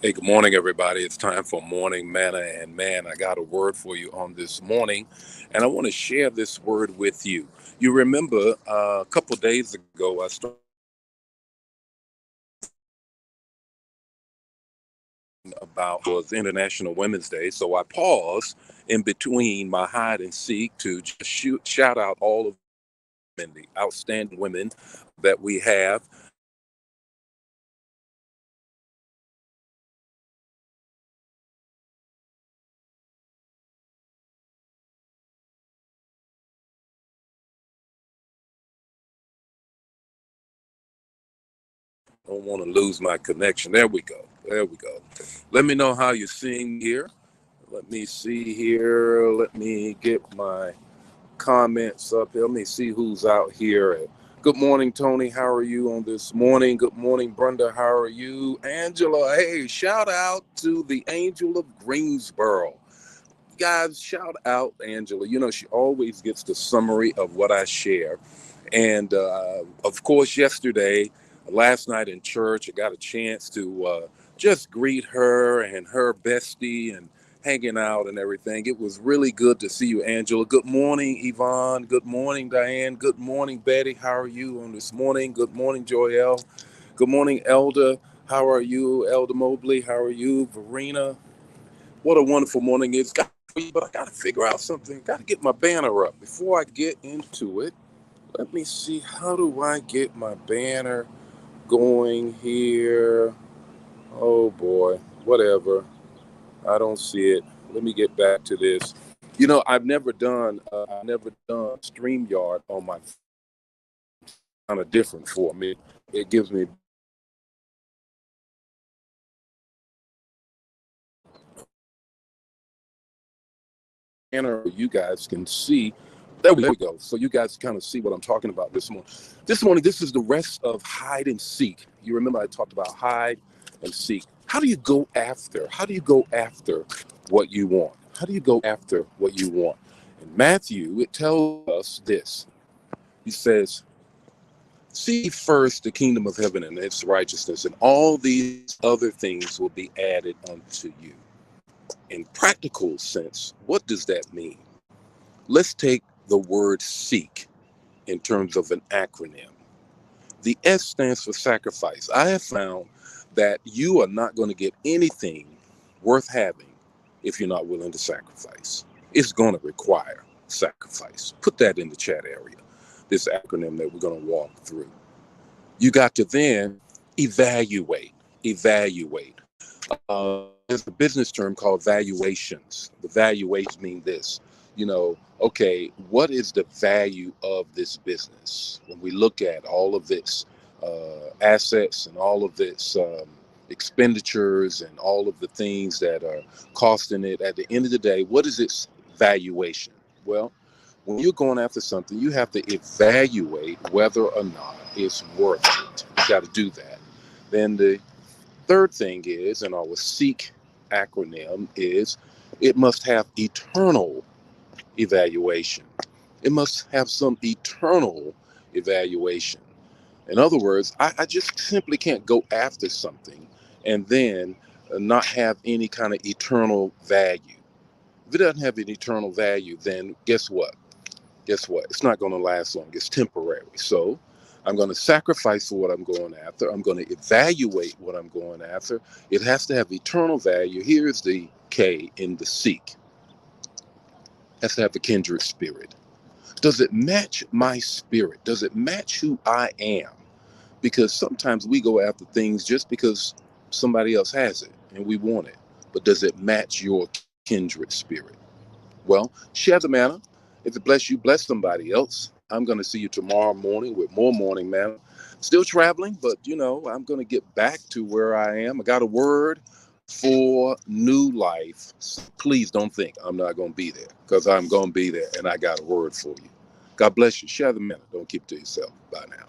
Hey, good morning, everybody. It's time for Morning Manna. And man, I got a word for you on this morning, and I want to share this word with you. You remember a couple days ago, I started about was International Women's Day, so I paused in between my hide and seek to just shout out all of the outstanding women that we have. Don't want to lose my connection. There we go. There we go. Let me know how you're seeing here. Let me see here. Let me get my comments up here. Let me see who's out here. Good morning, Tony. How are you on this morning? Good morning, Brenda. How are you? Angela, hey, shout out to the Angel of Greensboro. Guys, shout out Angela. You know, she always gets the summary of what I share. And of course, last night in church, I got a chance to just greet her and her bestie and hanging out and everything. It was really good to see you, Angela. Good morning, Yvonne. Good morning, Diane. Good morning, Betty. How are you on this morning? Good morning, Joelle. Good morning, Elder. How are you, Elder Mobley? How are you, Verena? What a wonderful morning it's got for you, but I got to figure out something. Got to get my banner up before I get into it. Let me see, how do I get my banner going here? Oh boy, whatever. I don't see it. Let me get back to this. You know, I've never done StreamYard on my kind of different for me. It gives me banner you guys can see. There we go. So you guys kind of see what I'm talking about this morning. This morning, this is the rest of hide and seek. You remember I talked about hide and seek. How do you go after? How do you go after what you want? How do you go after what you want? In Matthew, it tells us this. He says, "Seek first the kingdom of heaven and its righteousness, and all these other things will be added unto you." In practical sense, what does that mean? Let's take the word seek in terms of an acronym. The S stands for sacrifice. I have found that you are not going to get anything worth having if you're not willing to sacrifice. It's going to require sacrifice. Put that in the chat area, this acronym that we're going to walk through. You got to then evaluate. Evaluate. There's a business term called valuations. The valuations mean this, okay, what is the value of this business? When we look at all of its assets and all of its expenditures and all of the things that are costing it, at the end of the day, what is its valuation? Well, when you're going after something, you have to evaluate whether or not it's worth it. You got to do that. Then the third thing is, and our SEEK acronym is, it must have eternal evaluation. It must have some eternal evaluation. In other words, I just simply can't go after something and then not have any kind of eternal value. If it doesn't have an eternal value, then guess what? Guess what? It's not going to last long. It's temporary. So I'm going to sacrifice for what I'm going after. I'm going to evaluate what I'm going after. It has to have eternal value. Here's the K in the seek. It has to have a kindred spirit. Does it match my spirit? Does it match who I am? Because sometimes we go after things just because somebody else has it and we want it. But does it match your kindred spirit? Well, share the manna. If it bless you, bless somebody else. I'm going to see you tomorrow morning with more morning manna. Still traveling, but I'm going to get back to where I am. I got a word for new life. Please don't think I'm not going to be there, because I'm going to be there and I got a word for you. God bless you. Share the manna. Don't keep it to yourself. Bye now.